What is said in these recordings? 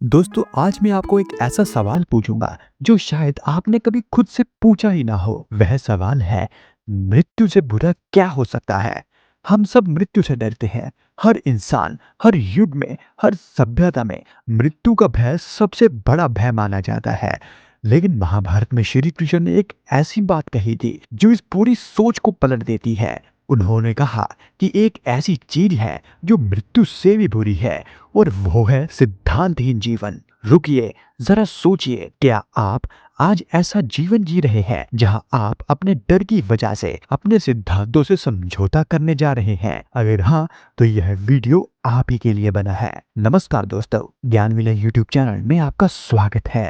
दोस्तों, आज मैं आपको एक ऐसा सवाल पूछूंगा जो शायद आपने कभी खुद से पूछा ही ना हो। वह सवाल है, मृत्यु से बुरा क्या हो सकता है। हम सब मृत्यु से डरते हैं। हर इंसान, हर युग में, हर सभ्यता में मृत्यु का भय सबसे बड़ा भय माना जाता है। लेकिन महाभारत में श्री कृष्ण ने एक ऐसी बात कही थी जो इस पूरी सोच को पलट देती है। उन्होंने कहा कि एक ऐसी चीज है जो मृत्यु से भी बुरी है, और वो है सिद्धांतहीन जीवन। रुकिए, जरा सोचिए, क्या आप आज ऐसा जीवन जी रहे हैं जहां आप अपने डर की वजह से अपने सिद्धांतों से समझौता करने जा रहे हैं? अगर हाँ, तो यह वीडियो आप ही के लिए बना है। नमस्कार दोस्तों, ज्ञान विलय यूट्यूब चैनल में आपका स्वागत है।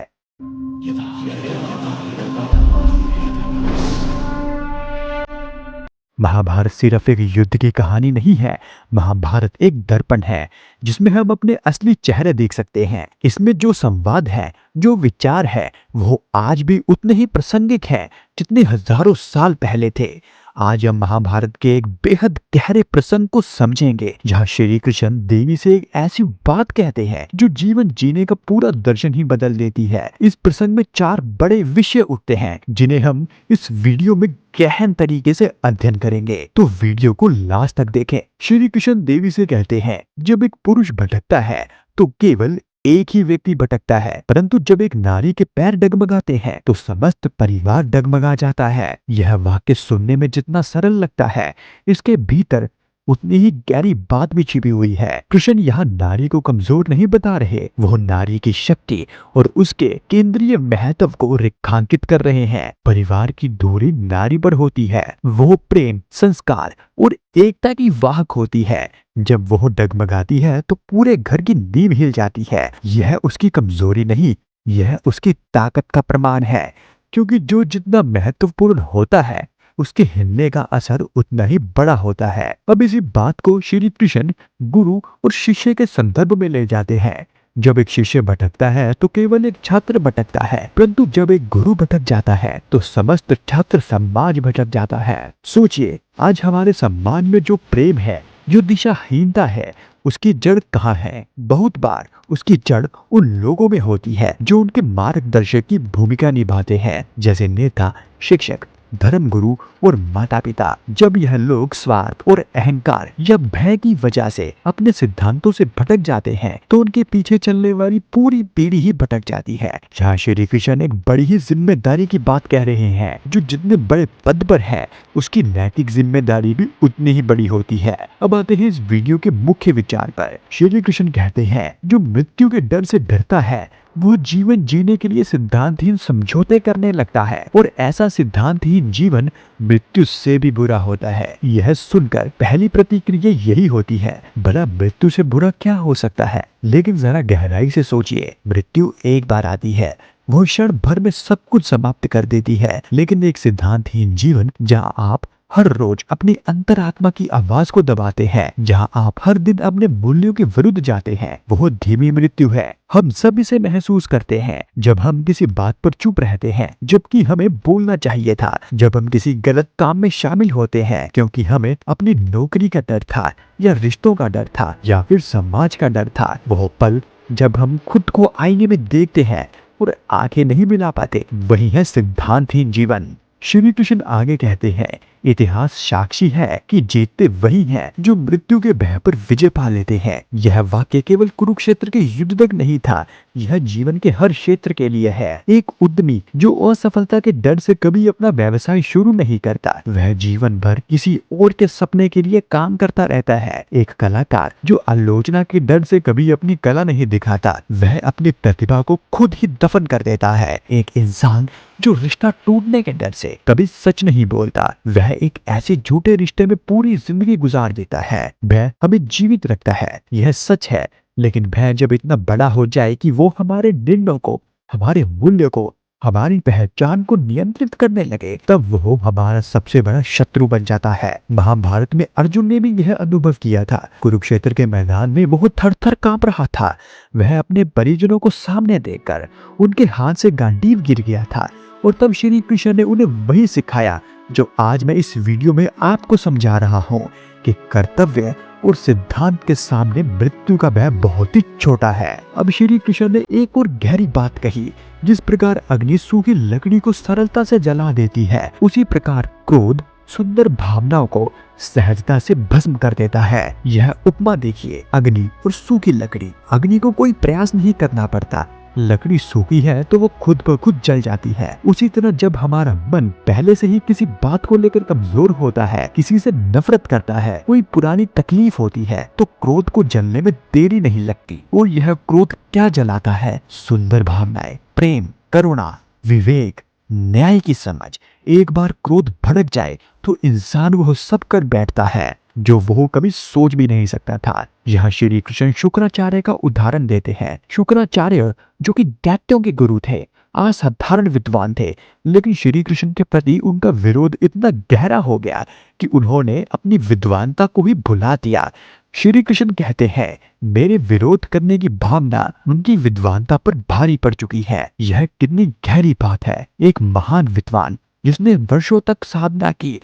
महाभारत सिर्फ एक युद्ध की कहानी नहीं है। महाभारत एक दर्पण है जिसमें हम अपने असली चेहरे देख सकते हैं। इसमें जो संवाद है, जो विचार है, वो आज भी उतने ही प्रासंगिक है जितने हजारों साल पहले थे। आज हम महाभारत के एक बेहद गहरे प्रसंग को समझेंगे जहाँ श्री कृष्ण देवी से एक ऐसी बात कहते हैं जो जीवन जीने का पूरा दर्शन ही बदल देती है। इस प्रसंग में 4 बड़े विषय उठते हैं जिन्हें हम इस वीडियो में गहन तरीके से अध्ययन करेंगे, तो वीडियो को लास्ट तक देखें। श्री कृष्ण देवी से कहते हैं, जब एक पुरुष भटकता है तो केवल एक ही व्यक्ति भटकता है, परंतु जब एक नारी के पैर डगमगाते हैं तो समस्त परिवार डगमगा जाता है। यह वाक्य सुनने में जितना सरल लगता है, इसके भीतर उतनी ही गहरी बात भी छिपी हुई है। कृष्ण यहाँ नारी को कमजोर नहीं बता रहे, वो नारी की शक्ति और उसके केंद्रीय महत्व को रेखांकित कर रहे हैं। परिवार की दूरी नारी पर होती है, वो प्रेम, संस्कार और एकता की वाहक होती है। जब वो डगमगाती है तो पूरे घर की नींव हिल जाती है। यह उसकी कमजोरी नहीं, यह उसकी ताकत का प्रमाण है, क्योंकि जो जितना महत्वपूर्ण होता है उसके हिलने का असर उतना ही बड़ा होता है। अब इसी बात को श्री कृष्ण गुरु और शिष्य के संदर्भ में ले जाते हैं। जब एक शिष्य भटकता है तो केवल एक छात्र भटकता है, परंतु जब एक गुरु भटक जाता है तो समस्त छात्र समाज भटक जाता है। सोचिए, आज हमारे समाज में जो प्रेम है, जो दिशाहीनता है, उसकी जड़ कहाँ है? बहुत बार उसकी जड़ उन लोगों में होती है जो उनके मार्गदर्शक की भूमिका निभाते हैं, जैसे नेता, शिक्षक, धर्मगुरु और माता पिता। जब यह लोग स्वार्थ और अहंकार या भय की वजह से अपने सिद्धांतों से भटक जाते हैं तो उनके पीछे चलने वाली पूरी पीढ़ी ही भटक जाती है। यहाँ श्री कृष्ण एक बड़ी ही जिम्मेदारी की बात कह रहे हैं। जो जितने बड़े पद पर है, उसकी नैतिक जिम्मेदारी भी उतनी ही बड़ी होती है। अब आते हैं इस वीडियो के मुख्य विचार पर। श्री कृष्ण कहते हैं, जो मृत्यु के डर से डरता है वो जीवन जीने के लिए सिद्धांतहीन समझौते करने लगता है, और ऐसा सिद्धांतहीन जीवन मृत्यु से भी बुरा होता है। यह सुनकर पहली प्रतिक्रिया यही होती है, भला मृत्यु से बुरा क्या हो सकता है? लेकिन जरा गहराई से सोचिए, मृत्यु एक बार आती है, वो क्षण भर में सब कुछ समाप्त कर देती है। लेकिन एक सिद्धांतहीन जीवन जहाँ आप हर रोज अपनी अंतरात्मा की आवाज को दबाते हैं, जहां आप हर दिन अपने मूल्यों के विरुद्ध जाते हैं, वो धीमी मृत्यु है। हम सब इसे महसूस करते हैं जब हम किसी बात पर चुप रहते हैं जबकि हमें बोलना चाहिए था, जब हम किसी गलत काम में शामिल होते हैं क्योंकि हमें अपनी नौकरी का डर था, या रिश्तों का डर था, या फिर समाज का डर था। वो पल जब हम खुद को आईने में देखते हैं और आंखें नहीं मिला पाते, वही है सिद्धांतहीन जीवन। श्री कृष्ण आगे कहते हैं, इतिहास साक्षी है कि जीतते वही हैं जो मृत्यु के भय पर विजय पा लेते हैं। यह वाक्य केवल कुरुक्षेत्र के युद्ध तक नहीं था, यह जीवन के हर क्षेत्र के लिए है। एक उद्यमी जो असफलता के डर से कभी अपना व्यवसाय शुरू नहीं करता, वह जीवन भर किसी और के सपने के लिए काम करता रहता है। एक कलाकार जो आलोचना के डर से कभी अपनी कला नहीं दिखाता, वह अपनी प्रतिभा को खुद ही दफन कर देता है। एक इंसान जो रिश्ता टूटने के डर से कभी सच नहीं बोलता, वह एक ऐसे झूठे रिश्ते में पूरी जिंदगी गुजार देता है। भय हमें जीवित रखता है, यह सच है, लेकिन भय जब इतना बड़ा हो जाए कि वो हमारे निर्णयों को, हमारे मूल्य को, हमारी पहचान को नियंत्रित करने लगे, तब वो हमारा सबसे बड़ा शत्रु बन जाता है। महाभारत में अर्जुन ने भी यह अनुभव किया था। कुरुक्षेत्र के मैदान में वो थर थर कांप रहा था। वह अपने परिजनों को सामने देखकर उनके हाथ से गांडीव गिर गया था, और तब श्री कृष्ण ने उन्हें वही सिखाया जो आज मैं इस वीडियो में आपको समझा रहा हूँ, कि कर्तव्य और सिद्धांत के सामने मृत्यु का भय बहुत ही छोटा है। अब श्री कृष्ण ने एक और गहरी बात कही, जिस प्रकार अग्नि सूखी लकड़ी को सरलता से जला देती है, उसी प्रकार क्रोध सुंदर भावनाओं को सहजता से भस्म कर देता है। यह उपमा देखिए, अग्नि और सूखी लकड़ी। अग्नि को कोई प्रयास नहीं करना पड़ता, लकड़ी सूखी है तो वो खुद ब खुद जल जाती है। उसी तरह जब हमारा मन पहले से ही किसी बात को लेकर कमजोर होता है, किसी से नफरत करता है, कोई पुरानी तकलीफ होती है, तो क्रोध को जलने में देरी नहीं लगती। और यह क्रोध क्या जलाता है? सुंदर भावनाएं, प्रेम, करुणा, विवेक, न्याय की समझ। एक बार क्रोध भड़क जाए तो इंसान वह सब कर बैठता है जो वो कभी सोच भी नहीं सकता था। यहाँ श्री कृष्ण शुक्राचार्य का उदाहरण देते हैं। शुक्राचार्य जो कि दैत्यों के गुरु थे, असाधारण विद्वान थे, लेकिन श्री कृष्ण के प्रति उनका विरोध इतना गहरा हो गया कि उन्होंने अपनी विद्वानता को ही भुला दिया। श्री कृष्ण कहते हैं, मेरे विरोध करने की भावना उनकी विद्वानता पर भारी पड़ चुकी है। यह कितनी गहरी बात है। एक महान विद्वान जिसने वर्षों तक साधना की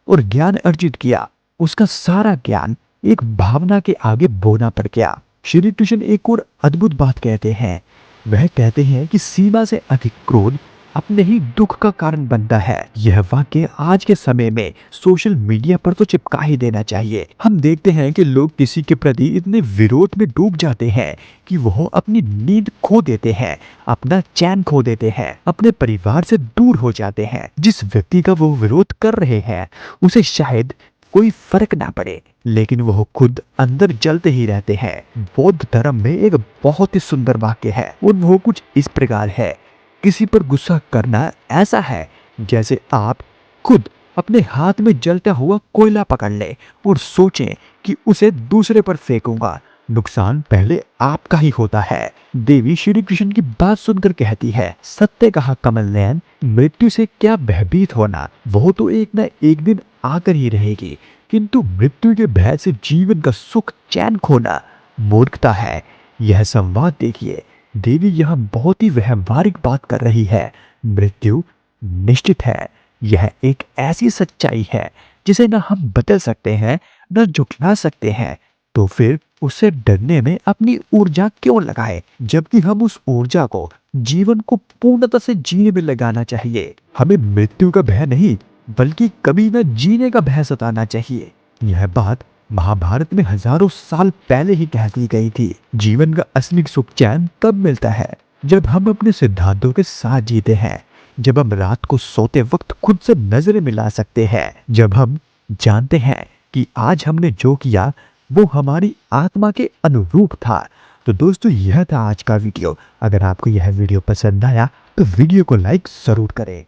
और ज्ञान अर्जित किया, उसका सारा ज्ञान एक भावना के आगे बोना पड़ गया। श्री कृष्ण एक और अद्भुत बात कहते हैं। वह कहते हैं कि सीमा से अधिक क्रोध अपने ही दुख का कारण बनता है। यह वाक्य आज के समय में सोशल मीडिया पर तो चिपका ही देना चाहिए। हम देखते हैं कि लोग किसी के प्रति इतने विरोध में डूब जाते हैं कि वह अपनी नींद खो देते हैं, अपना चैन खो देते हैं, अपने परिवार से दूर हो जाते हैं। जिस व्यक्ति का वो विरोध कर रहे हैं उसे शायद कोई फर्क ना पड़े, लेकिन वह खुद अंदर जलते ही रहते हैं। बौद्ध धर्म में एक बहुत ही सुंदर वाक्य है और वो कुछ इस प्रकार है, किसी पर गुस्सा करना ऐसा है जैसे आप खुद अपने हाथ में जलता हुआ कोयला पकड़ ले और सोचें कि उसे दूसरे पर फेंकूंगा। नुकसान पहले आपका ही होता है। देवी श्री कृष्ण की बात सुनकर कहती है, सत्य कहा कमल नयन, मृत्यु से क्या भयभीत होना, वो तो एक न एक दिन आकर ही रहेगी, किंतु मृत्यु के भय से जीवन का सुख चैन खोना मूर्खता है। यह संवाद देखिए, देवी यहाँ बहुत ही व्यवहारिक बात कर रही है। मृत्यु निश्चित है। यह एक ऐसी सच्चाई है जिसे न हम बदल सकते हैं न झुठला सकते हैं। तो फिर उससे डरने में अपनी ऊर्जा क्यों लगाए, जबकि हम उस ऊर्जा को जीवन को पूर्णता से जीने में लगाना चाहिए। हमें मृत्यु का भय नहीं बल्कि कभी न जीने का भय सताना चाहिए। यह बात महाभारत में हजारों साल पहले ही कह दी गई थी। जीवन का असली सुख चैन तब मिलता है जब हम अपने सिद्धांतों के साथ जीते हैं, जब हम रात को सोते वक्त खुद से नजरें मिला सकते हैं, जब हम जानते हैं कि आज हमने जो किया वो हमारी आत्मा के अनुरूप था। तो दोस्तों, यह था आज का वीडियो। अगर आपको यह वीडियो पसंद आया तो वीडियो को लाइक जरूर करें।